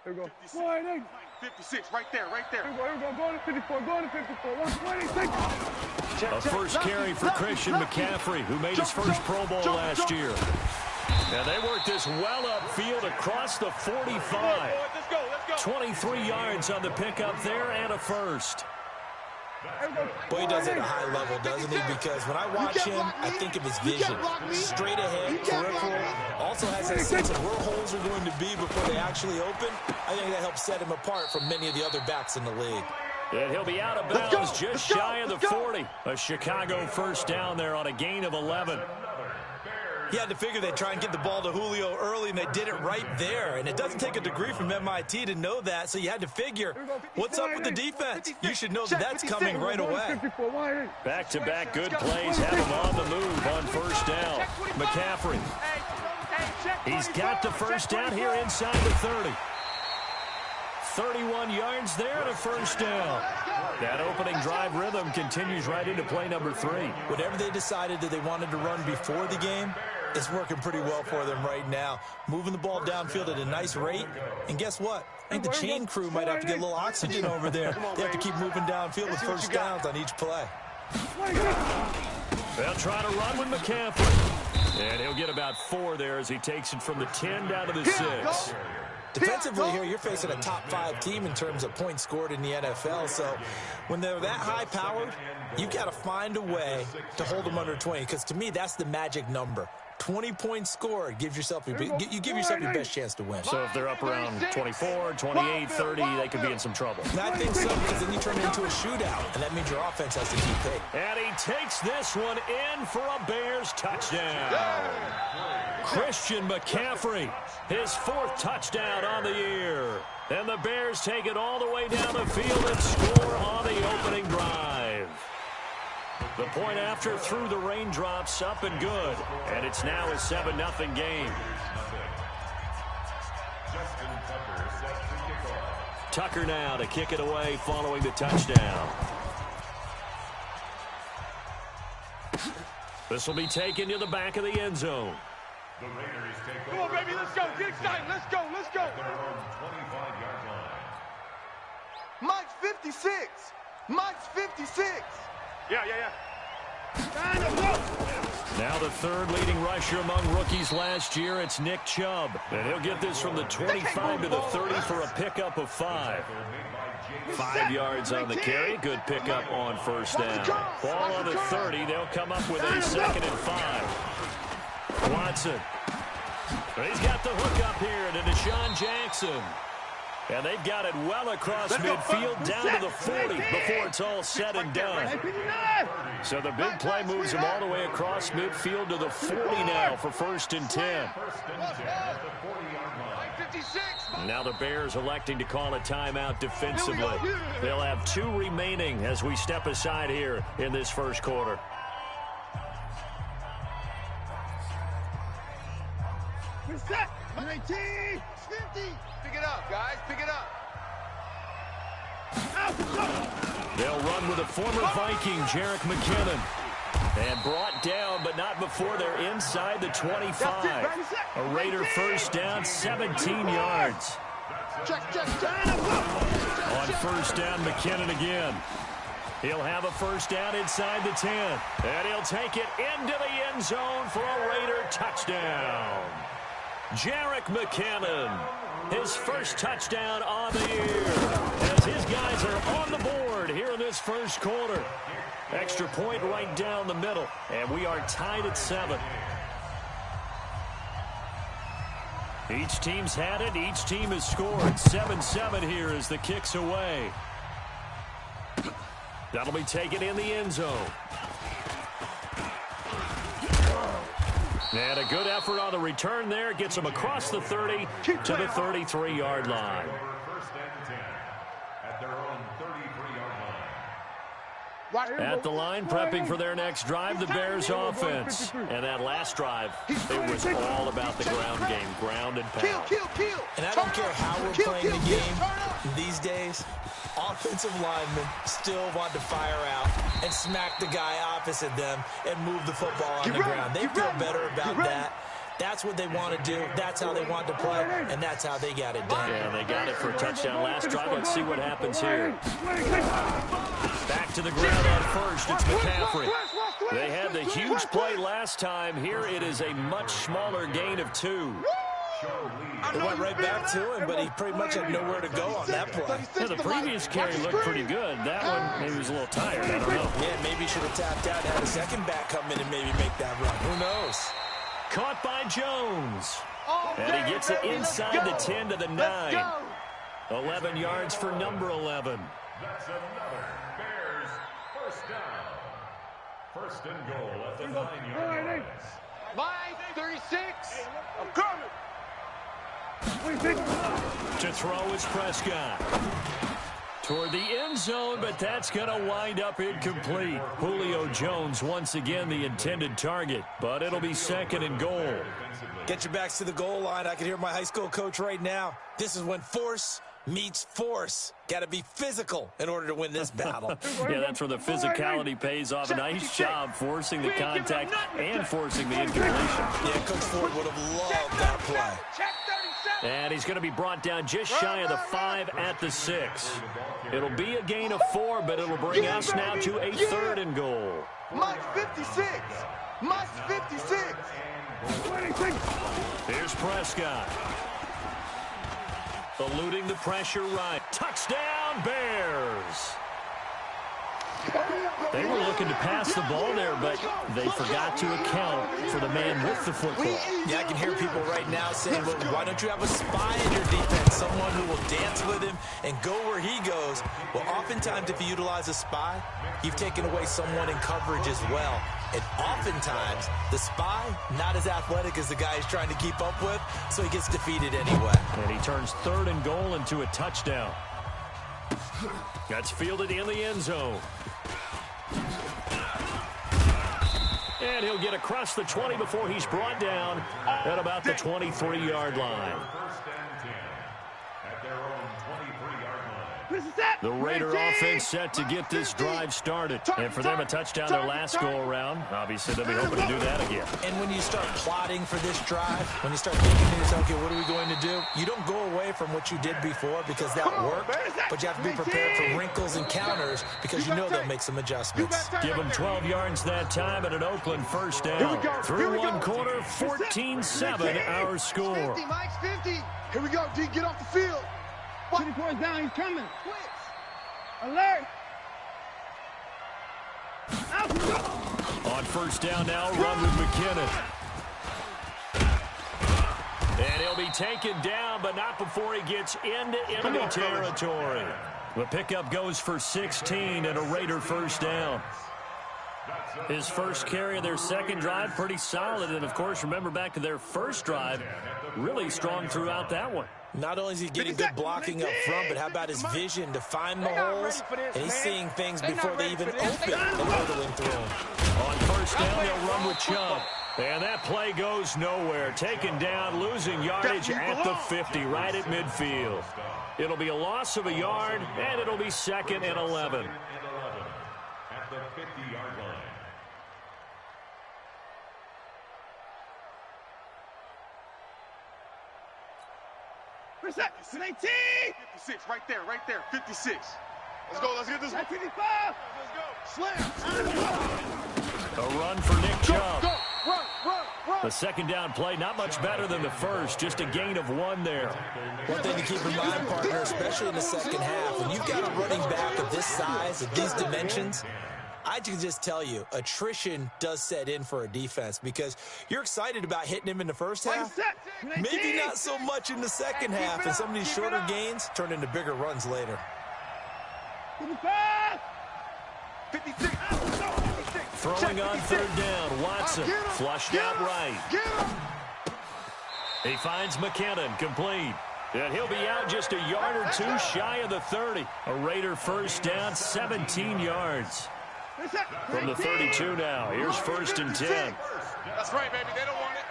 Here we go. 56, right there, right there. Here we go. Go to 54. Go to 54. 126. A first carry for Christian McCaffrey, who made his first Pro Bowl last year. And they worked this well upfield across the 45. 23 yards on the pickup there and a first. Boy, he does it at a high level, doesn't he? Because when I watch him, I think of his vision. Straight ahead, peripheral. Also has that sense of where holes are going to be before they actually open. I think that helps set him apart from many of the other backs in the league. And he'll be out of bounds just shy of the 40. A Chicago first down there on a gain of 11. He had to figure they'd try and get the ball to Julio early, and they did it right there. And it doesn't take a degree from MIT to know that, so you had to figure, what's up with the defense? You should know that that's coming right away. Back-to-back good plays have him on the move on first down. McCaffrey. He's got the first down here inside the 30. 31 yards there and a first down. That opening drive rhythm continues right into play number 3. Whatever they decided that they wanted to run before the game, it's working pretty well for them right now. Moving the ball downfield at a nice rate. And guess what? I think the chain crew might have to get a little oxygen over there. They have to keep moving downfield with first downs on each play. They'll try to run with McCaffrey. And he'll get about 4 there as he takes it from the 10 down to the 6. Defensively here, you're facing a top 5 team in terms of points scored in the NFL. So when they're that high-powered, you've got to find a way to hold them under 20. Because to me, that's the magic number. 20 points scored, you give yourself your best chance to win. So if they're up around 24, 28, 30, they could be in some trouble. And I think so, because then you turn it into a shootout, and that means your offense has to keep pace. And he takes this one in for a Bears touchdown. Christian McCaffrey, his 4th touchdown on the year. And the Bears take it all the way down the field and score on the opening drive. The point after through the raindrops, up and good. And it's now a 7-0 game. Tucker now to kick it away following the touchdown. This will be taken to the back of the end zone. Come on, baby, let's go. Get excited. Let's go. Let's go. Mike's 56. Mike's 56. Yeah. Now the 3rd leading rusher among rookies last year, it's Nick Chubb. And he'll get this from the 25 to the 30 for a pickup of 5. 5 yards on the carry. Good pickup on first down. Ball on the 30. They'll come up with a 2nd and 5. Watson. He's got the hook up here to Deshaun Jackson. And they've got it well across midfield down to the 40 before it's all said and done. So the big play moves him all the way across midfield to the 40 now for 1st and 10. Now the Bears electing to call a timeout defensively. They'll have 2 remaining as we step aside here in this first quarter. Set. 19. 50. Pick it up, guys. Pick it up. They'll run with a former Viking, Jerick McKinnon. And brought down, but not before they're inside the 25. A Raider first down, 17 yards. On first down, McKinnon again. He'll have a first down inside the 10. And he'll take it into the end zone for a Raider touchdown. Jerick McKinnon, his first touchdown on the year, as his guys are on the board here in this first quarter. Extra point right down the middle, and we are tied at 7. Each team's had it. Each team has scored. 7-7 here as the kick's away. That'll be taken in the end zone. And a good effort on the return there. Gets him across the 30 to the 33-yard line. At the line, prepping for their next drive, the Bears offense. And that last drive, it was all about the ground game, ground and pound. And I don't care how we're playing the game these days, offensive linemen still want to fire out and smack the guy opposite them and move the football on the ground. They feel better about that That's what they want to do. That's how they want to play, and that's how they got it done. Yeah, they got it for a touchdown last drive. Let's see what happens here. Back to the ground on first. It's McCaffrey. They had the huge play last time. Here it is a much smaller gain of 2. It went right back to him, but he pretty much had nowhere to go on that play. Yeah, the previous carry looked pretty good. That one, maybe was a little tired. I don't know. Yeah, maybe he should have tapped out and had a second back come in and maybe make that run. Who knows? Caught by Jones. And he gets it inside the 10 to the 9. 11 yards for number 11. That's another Bears first down. First and goal at the 9-yard line. Line 36. I'm coming. To throw is Prescott. Toward the end zone, but that's going to wind up incomplete. Julio Jones once again the intended target, but it'll be second and goal. Get your backs to the goal line. I can hear my high school coach right now. This is when force meets force. Got to be physical in order to win this battle. Yeah, that's where the physicality pays off. A nice job forcing the contact and forcing the incompletion. Yeah, Coach Ford would have loved that play. And he's going to be brought down just shy of the 5 at the 6. It'll be a gain of 4, but it'll bring us now to a third and goal. Mike 56. Mike 56. Here's Prescott. Eluding the pressure right. Touchdown, Bears. They were looking to pass the ball there, but they forgot to account for the man with the football. Yeah, I can hear people right now saying, well, why don't you have a spy in your defense, someone who will dance with him and go where he goes? Well, oftentimes if you utilize a spy, you've taken away someone in coverage as well. And oftentimes, the spy, not as athletic as the guy he's trying to keep up with, so he gets defeated anyway. And he turns third and goal into a touchdown. That's fielded in the end zone. And he'll get across the 20 before he's brought down at about the 23-yard line. The Raider offense set to get this drive started. And for them, a touchdown their last go-around. Obviously, they'll be hoping to do that again. And when you start plotting for this drive, when you start thinking to yourself, okay, what are we going to do? You don't go away from what you did before because that worked, but you have to be prepared for wrinkles and counters because you know they'll make some adjustments. Give them 12 yards that time and an Oakland first down. Through one quarter, 14-7 our score. 50, Mike's 50. Here we go, D. Get off the field. 24 is down. He's coming. Alert. On first down now, run with McKinnon. And he'll be taken down, but not before he gets into enemy territory. The pickup goes for 16 and a Raider first down. His first carry of their second drive, pretty solid. And, of course, remember back to their first drive, really strong throughout that one. Not only is he getting good blocking up front, but how about his vision to find the holes? And he's seeing things before they even open and hurdling through them. On first down, they'll run with Chubb. And that play goes nowhere. Taken down, losing yardage at the 50, right at midfield. It'll be a loss of a yard, and it'll be second and 11. At the 50-yard line. It's 19. 56, right there, 56. Let's go, let's get this one. 55. Let's go. Slam. A run for Nick Chubb. Go, run. The second down play, not much better than the first, just a gain of 1 there. One thing to keep in mind, partner, especially in the second half, when you've got a running back of this size, of these dimensions, I can just tell you, attrition does set in for a defense because you're excited about hitting him in the first half. Maybe not so much in the second half, and some of these shorter gains turn into bigger runs later. 56. Throwing on third down, Watson flushed out right. He finds McKinnon, complete. And he'll be out just a yard or two shy of the 30. A Raider first down, 17 yards. From the 32 now, here's first and 10. That's right, baby, they don't want it.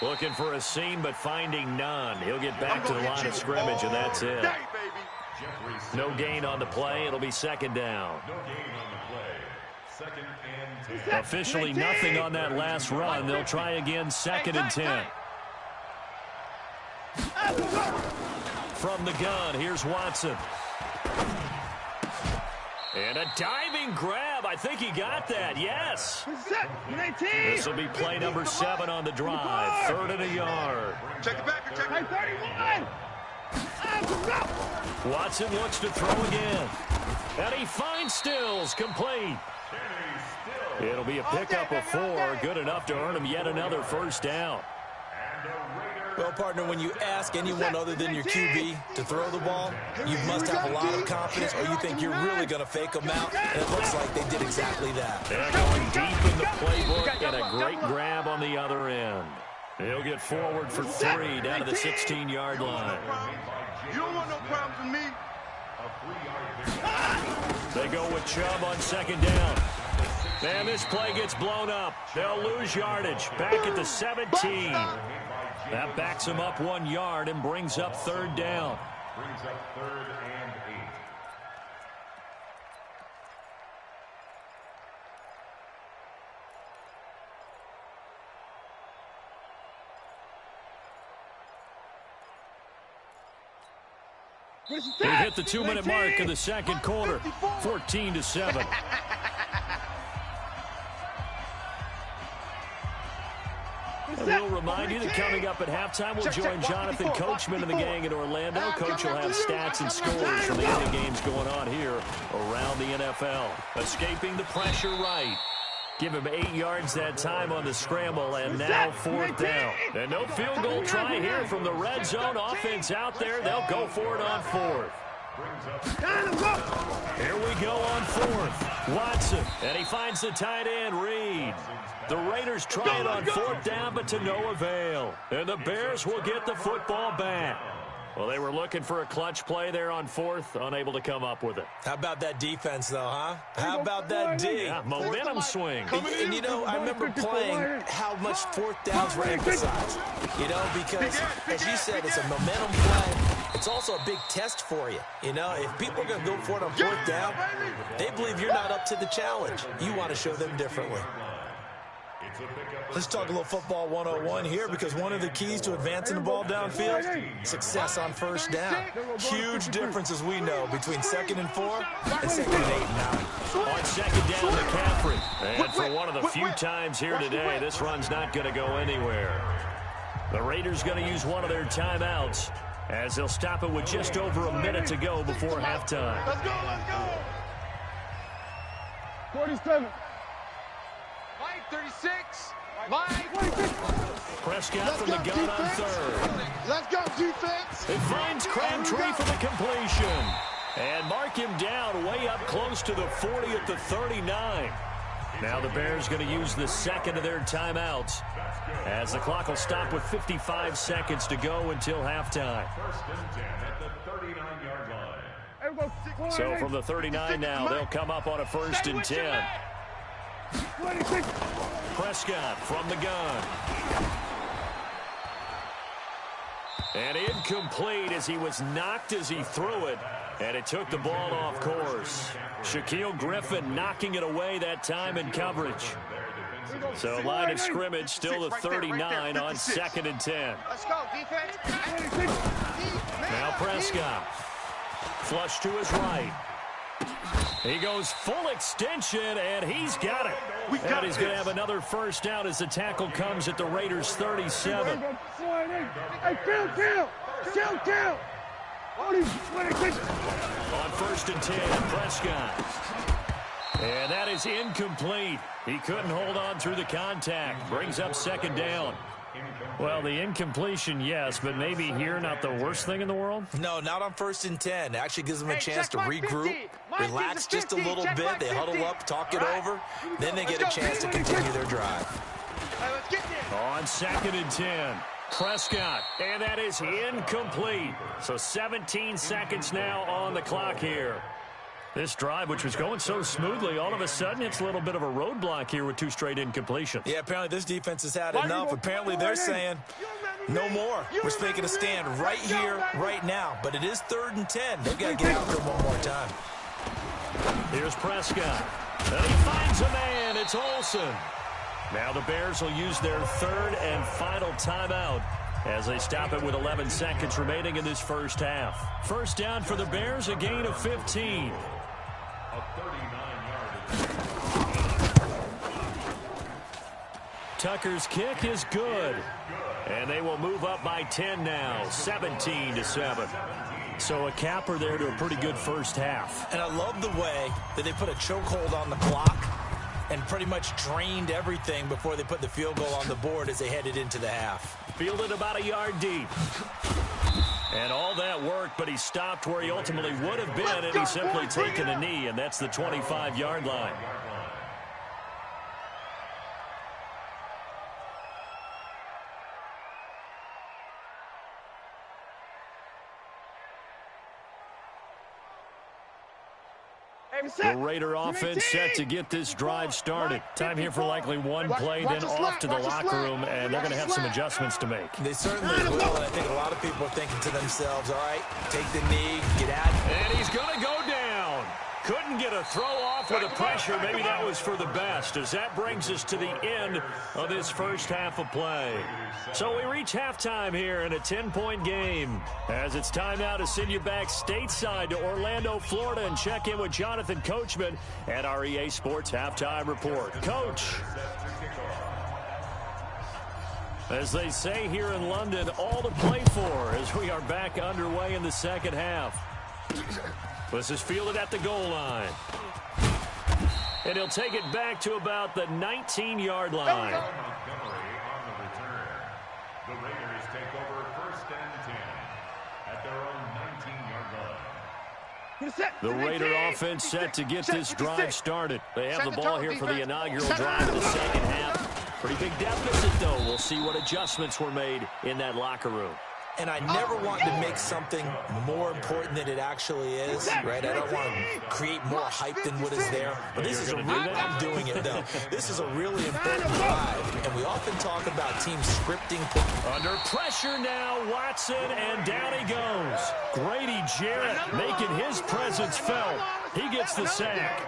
Looking for a seam, but finding none. He'll get back to the line of scrimmage, and that's it. No gain on the play. It'll be second down. No gain on the play. Second and 10. Officially nothing on that last run. They'll try again, second and 10. From the gun, here's Watson. And a diving grab. I think he got that. Yes. This will be play number 7 on the drive. 3rd and a yard. Check it back. Check it. 31. Watson looks to throw again. And he finds Stills, complete. It'll be a pickup of 4. Good enough to earn him yet another first down. Well, partner, when you ask anyone other than your QB to throw the ball, you must have a lot of confidence or you think you're really going to fake them out, and it looks like they did exactly that. They're going deep in the playbook and a great grab on the other end. He'll get forward for 3 down to the 16-yard line. You don't want no problems with me. They go with Chubb on second down. And this play gets blown up. They'll lose yardage. Back at the 17. That backs him up 1 yard and brings up 3rd down. Brings up 3rd and 8. They hit the 2-minute mark in the second quarter. 14-7. We'll remind you that coming up at halftime, we'll join Jonathan Coachman and the gang in Orlando. Coach will have stats and scores from the early games going on here around the NFL. Escaping the pressure right. Give him 8 yards that time on the scramble, and now 4th down. And no field goal try here from the red zone. Offense out there. They'll go for it on 4th. Here we go on 4th. Watson, and he finds the tight end, Reed. The Raiders try it on 4th down, but to no avail. And the Bears will get the football back. Well, they were looking for a clutch play there on 4th, unable to come up with it. How about that defense, though, huh? How about that D? Yeah, momentum swing. And, you know, I remember playing how much 4th downs were emphasized. You know, because, as you said, it's a momentum play. It's also a big test for you. You know, if people are going to go for it on 4th down, they believe you're not up to the challenge. You want to show them differently. Let's talk a little football 101 here, because one of the keys to advancing the ball downfield, success on 1st down. Huge difference, as we know, between 2nd and 4 and 2nd and 8 and 9. On 2nd down, McCaffrey. And for one of the few times here today, this run's not going to go anywhere. The Raiders going to use one of their timeouts as they'll stop it with just over a minute to go before halftime. Let's go. 47. Mike, 36. Mike. Prescott from the gun on 3rd. Let's go, defense. It finds Crabtree for the completion. And mark him down way up close to the 40 at the 39. Now the Bears going to use the second of their timeouts, as the clock will stop with 55 seconds to go until halftime. 1st and 10 at the 39-yard line. So from the 39 now, they'll come up on a 1st and 10. Prescott from the gun. And incomplete as he was knocked as he threw it. And it took the ball off course. Shaquille Griffin knocking it away that time in coverage. So line of scrimmage still the 39 on 2nd and 10. Let's go, defense. Now Prescott. Flush to his right. He goes full extension, and he's got it. And he's going to have another 1st down as the tackle comes at the Raiders' 37. Hey, kill. On 1st and 10, Prescott. And that is incomplete. He couldn't hold on through the contact. Brings up 2nd down. Well, the incompletion, yes, but maybe here not the worst thing in the world? No, not on 1st and 10. It actually gives them a chance to regroup, relax just a little bit. They huddle up, talk it over. Then they get a chance to continue their drive. On 2nd and 10, Prescott. And that is incomplete. So 17 seconds now on the clock here. This drive, which was going so smoothly, all of a sudden it's a little bit of a roadblock here with 2 straight incompletions. Yeah, apparently this defense has had enough. Apparently they're saying no more. We're making a stand right here, right now. But it is 3rd and 10. They've got to get after him one more time. Here's Prescott. And he finds a man. It's Olsen. Now the Bears will use their 3rd and final timeout as they stop it with 11 seconds remaining in this first half. First down for the Bears, a gain of 15. Tucker's kick is good. And they will move up by 10 now, 17-7. So a capper there to a pretty good first half. And I love the way that they put a chokehold on the clock and pretty much drained everything before they put the field goal on the board as they headed into the half. Fielded about a yard deep. And all that worked, but he stopped where he ultimately would have been, and he's simply taken a knee, and that's the 25-yard line. The Raider offense set to get this drive started. Time here for likely one play, then off to the locker room, and they're going to have some adjustments to make. They certainly will, and I think a lot of people are thinking to themselves, all right, take the knee, get out. And he's going to go down. Couldn't get a throw off with the pressure. Maybe that was for the best, as that brings us to the end of this first half of play. So we reach halftime here in a 10-point game, as it's time now to send you back stateside to Orlando, Florida, and check in with Jonathan Coachman at our EA Sports Halftime Report. Coach, as they say here in London, all to play for as we are back underway in the second half. This is fielded at the goal line. And he'll take it back to about the 19-yard line. The Raiders take over 1st and 10 at their own 19-yard line. The Raider offense set to get this drive started. They have the ball here for the inaugural drive of the second half. Pretty big deficit, though. We'll see what adjustments were made in that locker room. And I never want to make something more important than it actually is, right? I don't want to create more hype than what is there. But this is a really, I'm doing it, though. This is a really important drive. And we often talk about teams scripting. Under pressure now, Watson, and down he goes. Grady Jarrett making his presence felt. He gets the sack.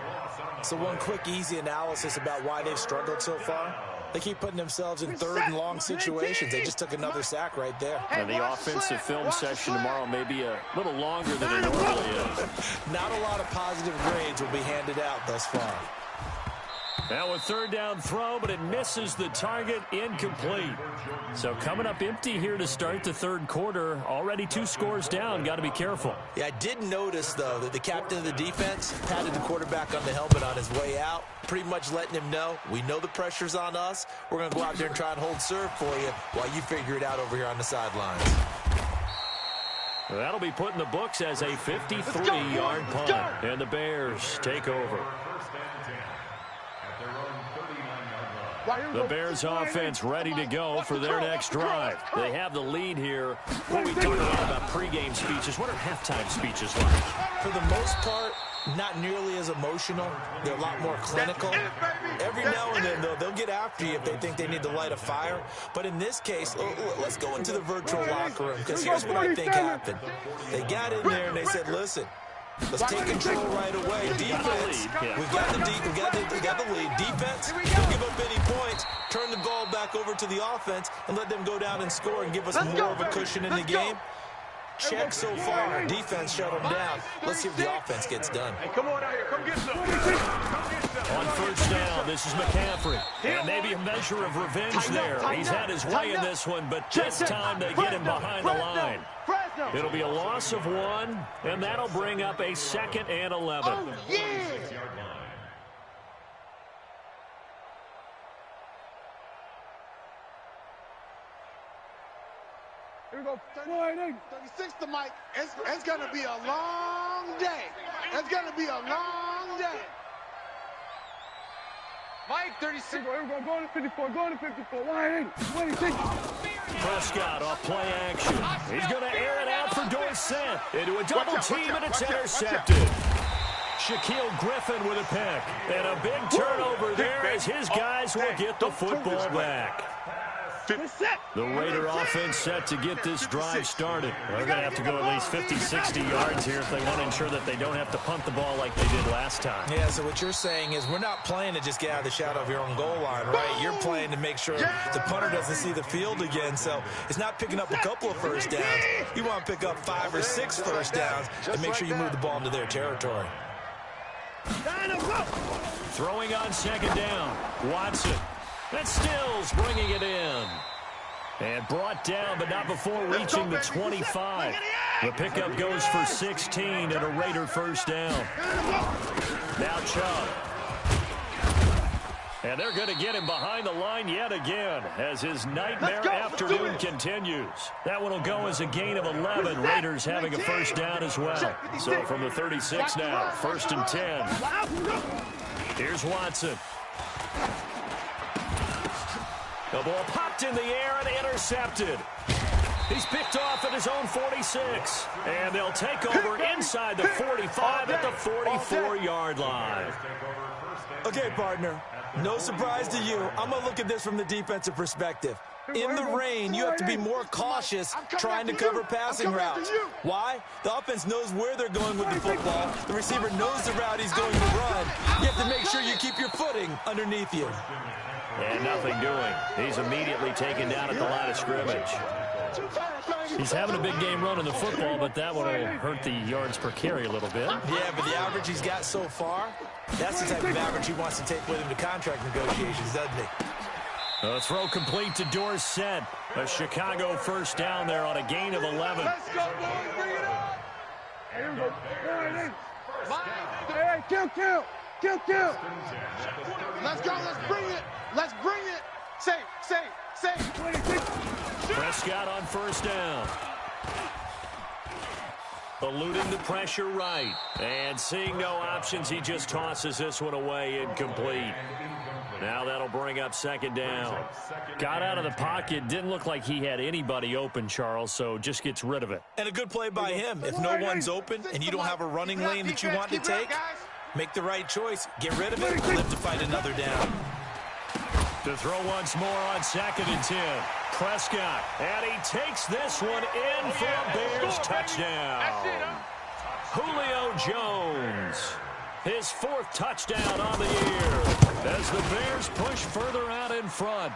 So one quick, easy analysis about why they've struggled so far. They keep putting themselves in 3rd and long situations. They just took another sack right there. And the offensive film session tomorrow may be a little longer than it normally is. Not a lot of positive grades will be handed out thus far. Now a 3rd down throw, but it misses the target, incomplete. So coming up empty here to start the 3rd quarter. Already 2 scores down. Got to be careful. Yeah, I did notice, though, that the captain of the defense patted the quarterback on the helmet on his way out, pretty much letting him know, we know the pressure's on us. We're going to go out there and try and hold serve for you while you figure it out over here on the sidelines. That'll be put in the books as a 53-yard punt. And the Bears take over. The Bears offense ready to go for their next drive. They have the lead here. When we talk a lot about pregame speeches, what are halftime speeches like? For the most part, not nearly as emotional. They're a lot more clinical. Every now and then, though, they'll get after you if they think they need to light a fire. But in this case, let's go into the virtual locker room, because here's what I think happened. They got in there and they said, listen, let's take control right away. Defense, we've got the lead. Defense, don't give up any points. Turn the ball back over to the offense and let them go down and score and give us more of a cushion in the game. Check so far. Defense shut them down. Let's see if the offense gets done. Hey, come on out here. Come get some. On 1st down, this is McCaffrey. And maybe a measure of revenge there. He's had his way in this one, but this time they get him behind the line. It'll be a loss of 1, and that'll bring up a 2nd and 11. Oh, yeah. Here we go. 36 to Mike. It's going to be a long day. It's going to be a long day. Mike, 36. Here we go. Going to 54. Going to 54. Wide 26. Prescott off play action. He's going to air it out for Dorsett. Into a double team, and it's intercepted. Shaquille Griffin with a pick. And a big turnover there as his guys will get the football back. The Raider offense set to get this drive started. They're going to have to go at least 50, 60 yards here if they want to ensure that they don't have to punt the ball like they did last time. Yeah, so what you're saying is we're not playing to just get out of the shadow of your own goal line, right? You're playing to make sure the punter doesn't see the field again. So it's not picking up a couple of first downs. You want to pick up 5 or 6 first downs to make sure you move the ball into their territory. Throwing on second down. Watson. And Stills bringing it in. And brought down, but not before reaching the 25. The pickup goes for 16 and a Raider first down. Now Chubb. And they're going to get him behind the line yet again as his nightmare afternoon continues. That one will go as a gain of 11. Raiders having a first down as well. So from the 36 now, 1st and 10. Here's Watson. The ball popped in the air and intercepted. He's picked off at his own 46. And they'll take over inside the 45 at the 44-yard line. Okay, partner, no surprise to you. I'm going to look at this from the defensive perspective. In the rain, you have to be more cautious trying to cover passing routes. Why? The offense knows where they're going with the football. The receiver knows the route he's going to run. You have to make sure you keep your footing underneath you. And nothing doing. He's immediately taken down at the line of scrimmage. He's having a big game running the football, but that one will hurt the yards per carry a little bit. Yeah, but the average he's got so far, that's the type of average he wants to take with him to contract negotiations, doesn't he? A throw complete to Dorsett. A Chicago first down there on a gain of 11. Let's go, boys. Bring it up. Here we go. Hey, kill. Let's go. Let's bring it. Let's bring it. Safe. Prescott on first down. Eluding the pressure right. And seeing no options, he just tosses this one away incomplete. Now that'll bring up second down. Got out of the pocket. Didn't look like he had anybody open, Charles, so just gets rid of it. And a good play by him. If no one's open and you don't have a running lane that you want to take, make the right choice. Get rid of it. Live to fight another down. To throw once more on 2nd and 10. Prescott. And he takes this one in for a Bears touchdown. Julio Jones. His 4th touchdown on the year as the Bears push further out in front.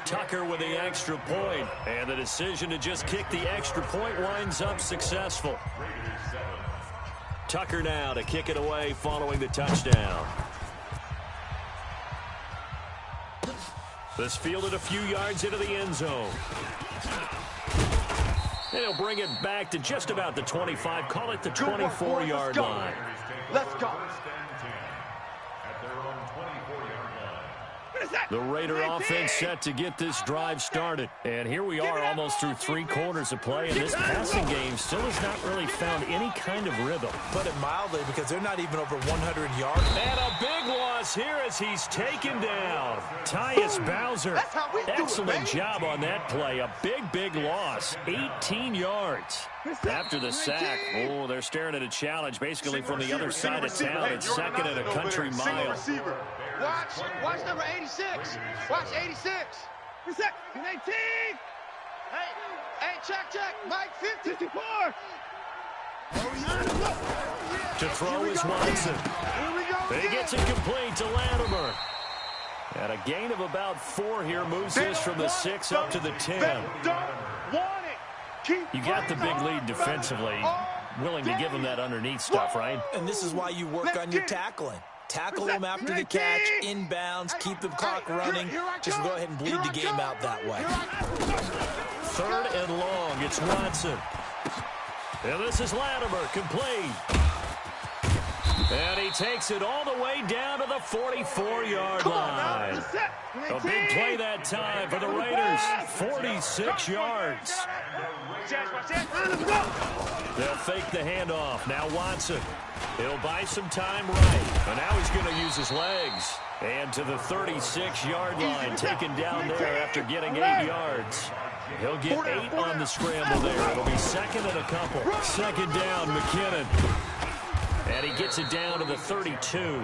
Tucker with the extra point, and the decision to just kick the extra point winds up successful. Tucker now to kick it away following the touchdown. This fielded a few yards into the end zone. And he'll bring it back to just about the 25. Call it the 24-yard line. Let's go. The Raider offense set to get this drive started. And here we are almost through 3 quarters of play, and this passing game still has not really found any kind of rhythm. Put it mildly, because they're not even over 100 yards. And a big loss here as he's taken down. Tyus Bowser, excellent job on that play. A big loss, 18 yards. After the sack, they're staring at a challenge basically from the other side of town. It's 2nd and a country mile. Watch number 86. Watch 86. 18. Hey, check. Mike 54. To throw is Watson. He gets it complete to Latimer. And a gain of about 4 here moves this from the 6 up to the 10. You got the big lead defensively. Willing to give him that underneath stuff, right? And this is why you work on your tackling. Tackle them after the catch, inbounds, keep the clock running. Just go ahead and bleed the game out that way. 3rd and long, it's Watson. And this is Latimer, complete. And he takes it all the way down to the 44-yard line. A big play that time for the Raiders, 46 yards. They'll fake the handoff. Now Watson. He'll buy some time right. And now he's going to use his legs. And to the 36-yard line, taken down there after getting 8 yards. He'll get 8 on the scramble there. It'll be 2nd and a couple. 2nd down, McKinnon. And he gets it down to the 32. Good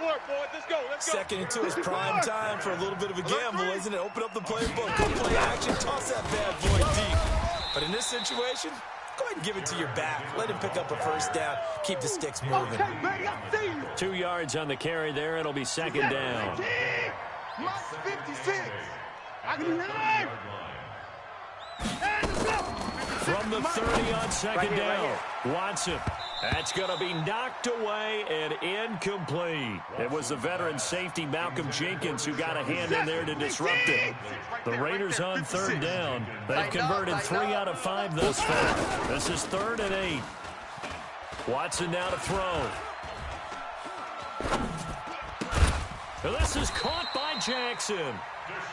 work, boys. Let's go. Let's go. Second and 2 is prime time for a little bit of a gamble, isn't it? Open up the playbook, go play action, toss that bad boy deep. But in this situation, go ahead and give it to your back. Let him pick up a first down. Keep the sticks moving. 2 yards on the carry there. It'll be second down. Mark 56. I can run. From the 30 on second down. Watson. That's going to be knocked away and incomplete. It was the veteran safety Malcolm Jenkins who got a hand in there to disrupt it. The Raiders on third down. They've converted 3 out of 5 thus far. This is 3rd and 8. Watson now to throw. This is caught by Jackson.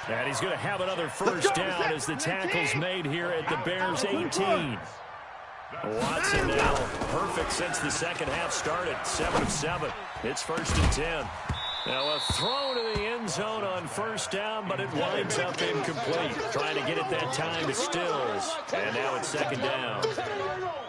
And he's going to have another first down as the tackle's made here at the Bears' 18. Watson now perfect since the second half started. 7 of 7. It's 1st and 10. Now a throw to the end zone on first down, but it winds up incomplete. Trying to get it that time to Stills. And now it's second down.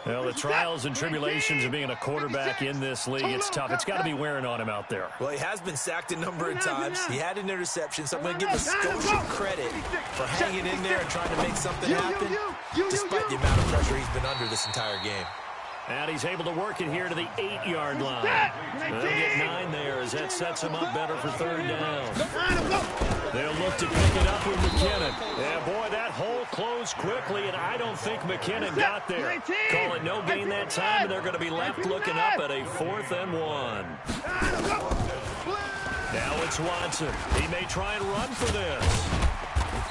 Well, the trials and tribulations of being a quarterback in this league, it's tough. It's got to be wearing on him out there. Well, he has been sacked a number of times. He had an interception, so I'm going to give the Scotia credit for hanging in there and trying to make something happen, despite the amount of pressure he's been under this entire game. And he's able to work it here to the 8-yard line. They'll get 9 there as that sets him up better for third down. They'll look to pick it up with McKinnon. And, boy, that hole closed quickly, and I don't think McKinnon got there. Call it no gain that time, and they're going to be left looking up at a 4th and 1. Now it's Watson. He may try and run for this.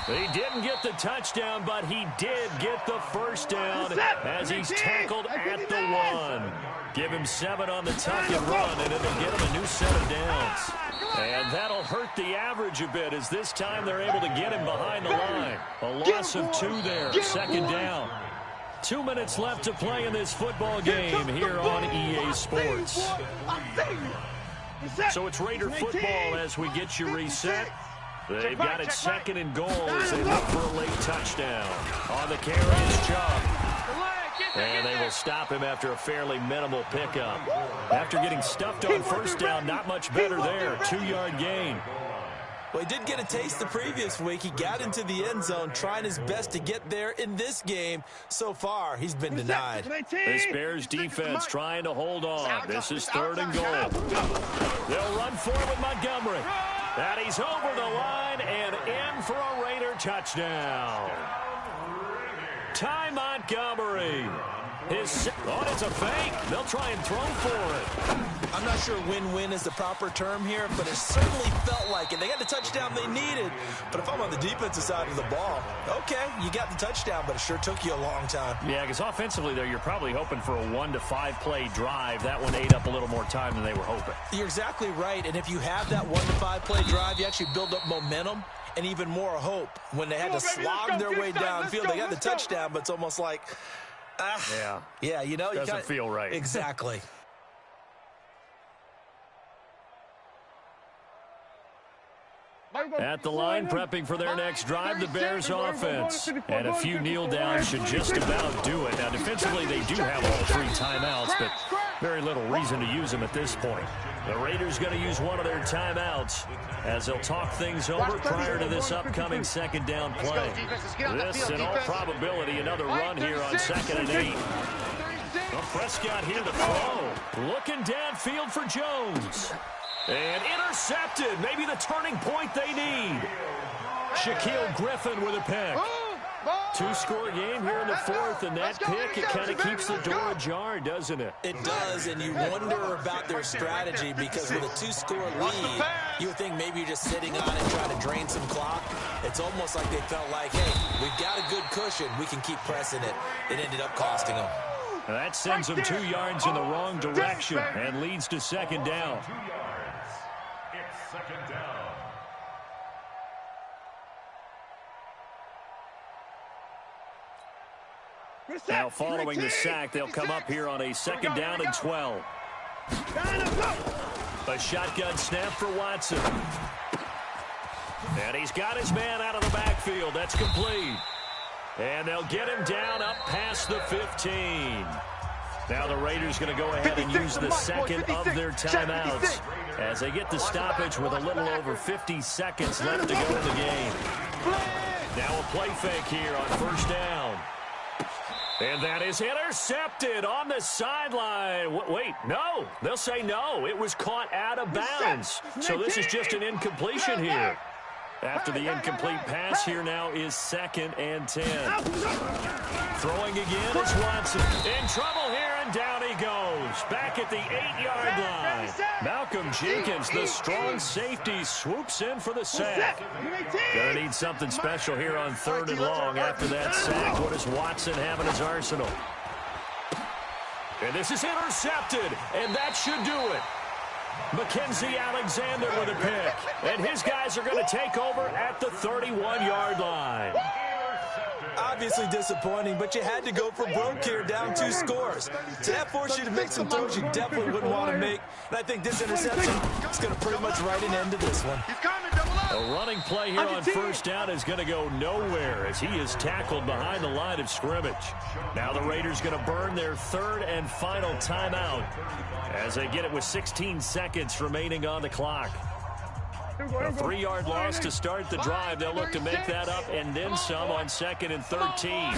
He didn't get the touchdown, but he did get the first down as he's tackled at the 1. Give him 7 on the tuck and run, and it'll get him a new set of downs. And that'll hurt the average a bit as this time they're able to get him behind the line. A loss of 2 there, second down. 2 minutes left to play in this football game here on EA Sports. So it's Raider football as we get you reset. They've got it 2nd and goal as they look for a late touchdown. On the carry is Chubb. And they will stop him after a fairly minimal pickup. After getting stuffed on first down, not much better there. 2-yard gain. Well, he did get a taste the previous week. He got into the end zone, trying his best to get there in this game. So far, he's been denied. This Bears defense trying to hold on. This is 3rd and goal. They'll run for it with Montgomery. And he's over the line and in for a Raider touchdown. Ty Montgomery. It's a fake. They'll try and throw for it. I'm not sure win-win is the proper term here, but it certainly felt like it. They got the touchdown they needed, but if I'm on the defensive side of the ball, okay, you got the touchdown, but it sure took you a long time. Yeah, because offensively there, you're probably hoping for a 1 to 5 play drive. That one ate up a little more time than they were hoping. You're exactly right, and if you have that 1 to 5 play drive, you actually build up momentum and even more hope. When they had to slog their way downfield, they got the touchdown, but it's almost like, yeah, you know, doesn't feel right. Exactly. At the line, prepping for their next drive, the Bears offense. And a few kneel downs should just about do it. Now, defensively, they do have all 3 timeouts, but very little reason to use them at this point. The Raiders going to use one of their timeouts as they'll talk things over prior to this upcoming second down play. This, in all probability, another run here on 2nd and 8. Well, Prescott here to throw. Looking downfield for Jones. And intercepted. Maybe the turning point they need. Shaquille Griffin with a pick. 2-score game here in the 4th, and that pick, it kind of keeps the door ajar, doesn't it? It does, and you wonder about their strategy because with a 2-score lead, you would think maybe you're just sitting on it trying to drain some clock. It's almost like they felt like, hey, we've got a good cushion. We can keep pressing it. It ended up costing them. And that sends them 2 yards in the wrong direction and leads to second down. It's second down. Now following the sack, they'll come up here on a 2nd down and 12. A shotgun snap for Watson. And he's got his man out of the backfield. That's complete. And they'll get him down up past the 15. Now the Raiders going to go ahead and use the second of their timeouts as they get the stoppage with a little over 50 seconds left to go in the game. Now a play fake here on first down. And that is intercepted on the sideline. Wait, no. They'll say no. It was caught out of bounds. So this is just an incompletion here. After the incomplete pass, here now is 2nd and 10. Throwing again is Watson. In trouble here, and down he goes. Back at the 8-yard line. Malcolm Jenkins, the strong safety, swoops in for the sack. Gonna need something special here on 3rd and long after that sack. What does Watson have in his arsenal? And this is intercepted, and that should do it. Mackenzie Alexander with a pick. And his guys are going to take over at the 31-yard line. Obviously disappointing, but you had to go for broke here, down 2 scores. So that forced you to make some throws you definitely wouldn't want to make. And I think this interception is going to pretty much write an end to this one. A running play here on first down is going to go nowhere as he is tackled behind the line of scrimmage. Now the Raiders going to burn their 3rd and final timeout as they get it with 16 seconds remaining on the clock. A 3-yard loss to start the drive. They'll look to make that up and then some on 2nd and 13.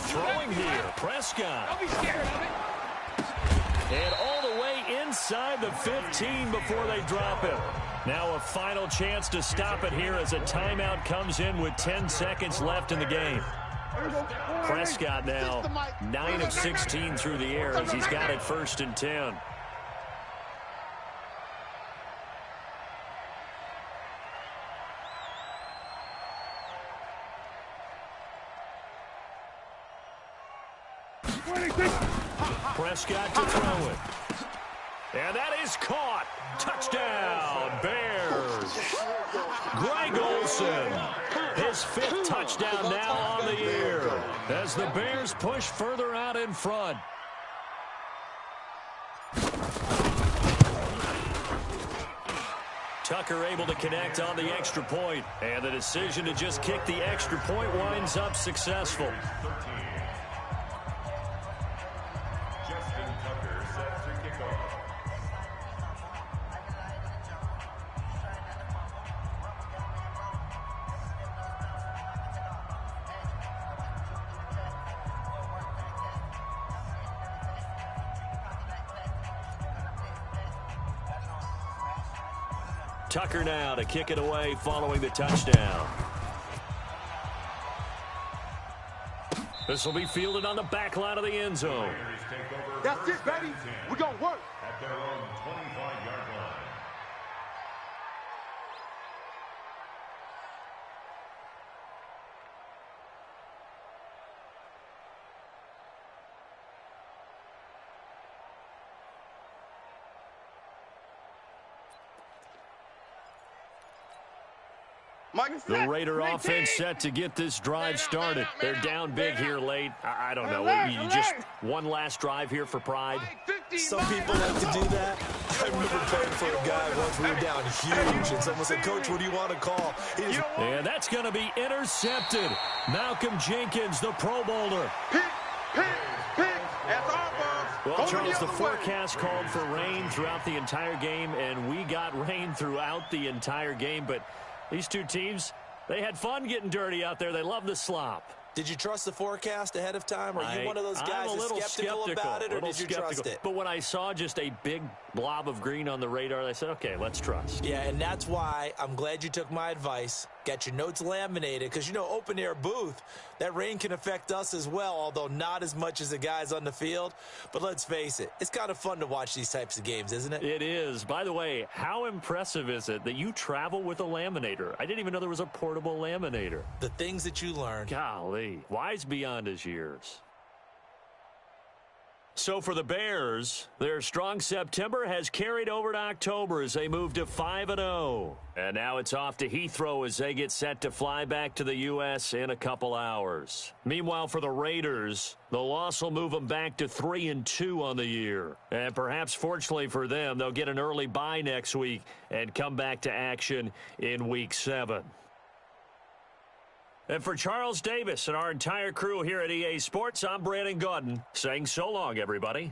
Throwing here, Prescott. And all the way inside the 15 before they drop it. Now a final chance to stop it here as a timeout comes in with 10 seconds left in the game. Prescott now 9 of 16 through the air as he's got it 1st and 10. Prescott to throw it. And that is caught. Touchdown, Bears. Greg Olsen, his 5th touchdown now on the year as the Bears push further out in front. Tucker able to connect on the extra point, and the decision to just kick the extra point winds up successful. Tucker now to kick it away following the touchdown. This will be fielded on the back line of the end zone. That's it, baby. We're going to work. At their own 25-yard line. The Raider offense set to get this drive started. They're down big here late. I don't know. You just one last drive here for pride. Some people like to do that. I remember playing for a guy once. We were down huge, and someone said, "Coach, what do you want to call?" And that's going to be intercepted. Malcolm Jenkins, the Pro Bowler. Pick. That's our ball. Well, Charles, the forecast called for rain throughout the entire game, and we got rain throughout the entire game. But these two teams, they had fun getting dirty out there. They love the slop. Did you trust the forecast ahead of time? Are you one of those guys that's skeptical about it, or did you trust it? But when I saw just a big blob of green on the radar, I said, okay, let's trust. Yeah, and that's why I'm glad you took my advice. Get your notes laminated, because, you know, open-air booth, that rain can affect us as well, although not as much as the guys on the field. But let's face it, it's kind of fun to watch these types of games, isn't it? It is. By the way, how impressive is it that you travel with a laminator? I didn't even know there was a portable laminator. The things that you learn. Golly, wise beyond his years. So for the Bears, their strong September has carried over to October as they move to 5-0. And now it's off to Heathrow as they get set to fly back to the U.S. in a couple hours. Meanwhile, for the Raiders, the loss will move them back to 3-2 on the year. And perhaps fortunately for them, they'll get an early bye next week and come back to action in Week 7. And for Charles Davis and our entire crew here at EA Sports, I'm Brandon Gaudin saying so long, everybody.